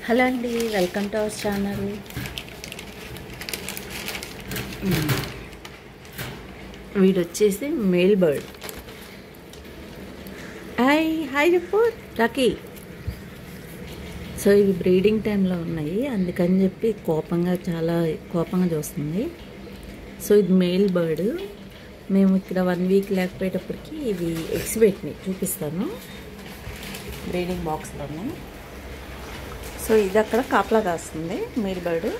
Hello అండి, welcome to our channel. వీడు వచ్చేసి మేల్ బర్డ్. హాయ్ చెప్పు రాకీ. సో ఇవి బ్రీడింగ్ టైంలో ఉన్నాయి, అందుకని చెప్పి చాలా కోపంగా చూస్తుంది. సో ఇది మేల్ బర్డ్. మేము ఇక్కడ 1 వీక్ లేకపోయేటప్పటికి ఇవి ఎగ్స్ పెట్టినాయి, చూపిస్తాను. బ్రీడింగ్ బాక్స్లోనే. సో ఇది అక్కడ కాపలా కాస్తుంది మేల్ బర్డ్.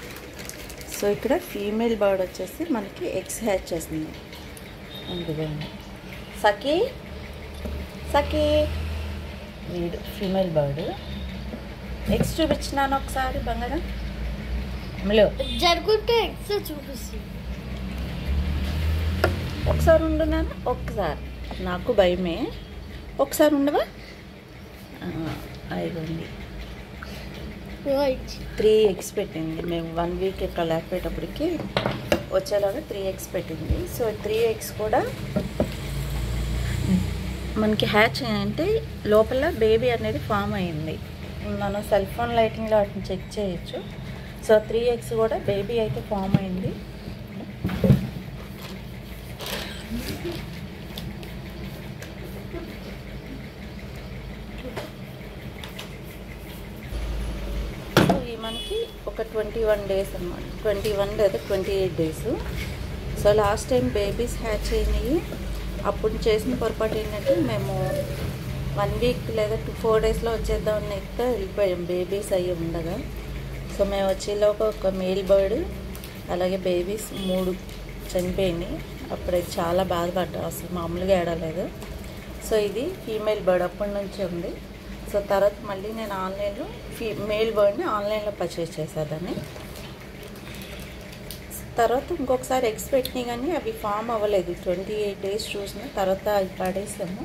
సో ఇక్కడ ఫీమేల్ బర్డ్ వచ్చేసి మనకి ఎగ్స్ హ్యాచ్ చేస్తుంది. అందుకని సఖీ వీడు ఫీమేల్ బర్డ్. ఎగ్స్ చూపించినాను ఒకసారి బంగారం జరుగుతే ఎగ్స్ చూపిస్తుంది. ఒకసారి ఉండున్నాను, ఒక్కసారి నాకు భయమే. ఒకసారి ఉండవా? అయిపోయింది. 3 ఎగ్స్ పెట్టింది. మేము 1 వీక్ ఇక్కడ లేకపోయేటప్పటికి వచ్చేలాగా 3 ఎగ్స్ పెట్టింది. సో 3 ఎగ్స్ కూడా మనకి హ్యాచ్ అంటే లోపల బేబీ అనేది ఫామ్ అయింది. మనం సెల్ ఫోన్ లైటింగ్లో వాటిని చెక్ చేయొచ్చు. సో 3 ఎగ్స్ కూడా బేబీ అయితే ఫామ్ అయింది. మనకి ఒక 21 డేస్ అన్నమాట, 21 లేదా 28 days. So last time babies hatch అయినాయి. అప్పుడు చేసిన పొరపాటు ఏంటంటే మేము 1 వీక్ లేదా 4 డేస్లో వచ్చేద్దామని అయితే వెళ్ళిపోయాం, బేబీస్ అయ్యి ఉండగా. సో మేము వచ్చేలోపు ఒక మేల్ బర్డ్ అలాగే బేబీస్ 3 చనిపోయినాయి. అప్పుడైతే చాలా బాధపడ్డాం, అసలు మామూలుగా ఏడలేదు. సో ఇది ఫీమేల్ బర్డ్ అప్పటి నుంచే ఉంది. సో తర్వాత మళ్ళీ నేను ఆన్లైన్లో మేల్ బర్డ్ని ఆన్లైన్లో పర్చేస్ చేసేదాన్ని. తర్వాత ఇంకొకసారి ఎగ్స్ పెట్టినాయి, కానీ అవి ఫామ్ అవ్వలేదు. 28 డేస్ చూసిన తర్వాత అవి పడేసాము.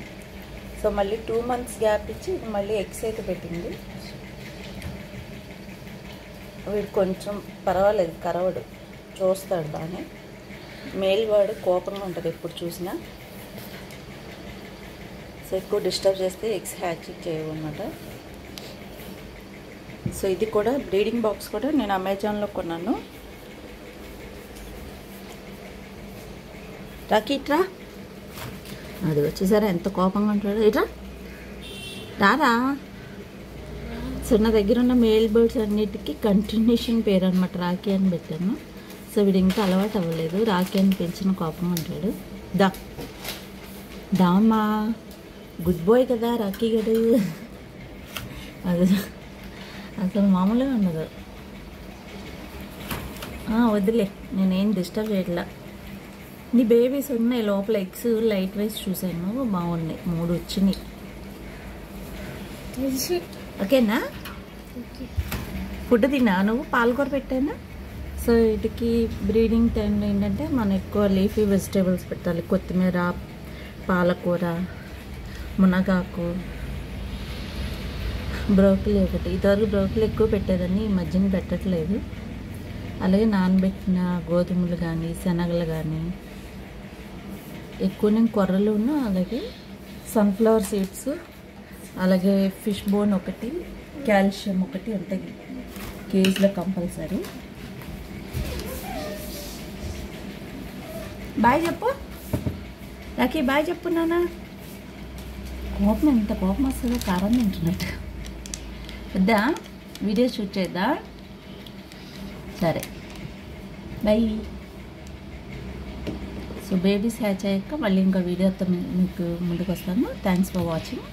సో మళ్ళీ 2 మంత్స్ గ్యాప్ ఇచ్చి మళ్ళీ ఎగ్స్ అయితే పెట్టింది. వీడు కొంచెం పర్వాలేదు, కరవడు, చూస్తాడు బాగానే. మేల్ బర్డ్ కోపంగా ఉంటుంది ఎప్పుడు చూసినా. సో ఎక్కువ డిస్టర్బ్ చేస్తే ఎగ్స్ హ్యాచింగ్ చేయవన్నమాట. సో ఇది కూడా బ్రీడింగ్ బాక్స్ కూడా నేను అమెజాన్లో కొన్నాను. రాకి ఇట్రా, అది వచ్చేసరి ఎంత కోపంగా ఉంటాడు. ఇట్రా రారా. సో నా దగ్గర ఉన్న మేల్ బర్డ్స్ అన్నిటికీ కంటిన్యూషన్ పేరు అనమాట, రాకీ అని పెట్టాను. సో వీడు ఇంకా అలవాటు అవ్వలేదు, రాకీ అని పెంచిన కోపంగా ఉంటాడు. దామా గుడ్ బాయ్ కదా రాకీ గడు. అది అసలు మామూలుగా ఉండదు. వద్దులే, నేనేం డిస్టర్బ్ చేయట్లా. నీ బేబీస్ ఉన్నాయి లోపల, ఎగ్స్ లైట్ వైజ్ చూసాను, బాగున్నాయి. 3 వచ్చినాయి. ఓకేనా? ఫుడ్ తిన్నా నువ్వు? పాలకూర పెట్టానా? సో వీటికి బ్రీడింగ్ టైంలో ఏంటంటే మనం ఎక్కువ లీఫీ వెజిటేబుల్స్ పెట్టాలి. కొత్తిమీర, పాలకూర, మునగాకు, బ్రోకలీ ఒకటి. ఇదివరకు బ్రోకలీ ఎక్కువ పెట్టేదాన్ని, ఈ మధ్యన పెట్టట్లేదు. అలాగే నానబెట్టిన గోధుమలు కానీ శనగలు కానీ ఎక్కువ నేను కొర్రలును, అలాగే సన్ఫ్లవర్ సీడ్స్, అలాగే ఫిష్ బోన్ ఒకటి, కాల్షియం ఒకటి ఉంటాయి కేజీలో కంపల్సరీ. బాయ్ చెప్పు రాకీ, బాయ్ చెప్పు నాన్న. కోపం ఎంత కోపం వస్తుందో కారం తింటున్నట్టు. వద్దా వీడియో షూట్ చేద్దా? సరే బై. సో బేబీస్ హ్యాచ్ అయ్యాక మళ్ళీ ఇంకో వీడియోతో మీకు ముందుకు వస్తాను. Thanks for watching.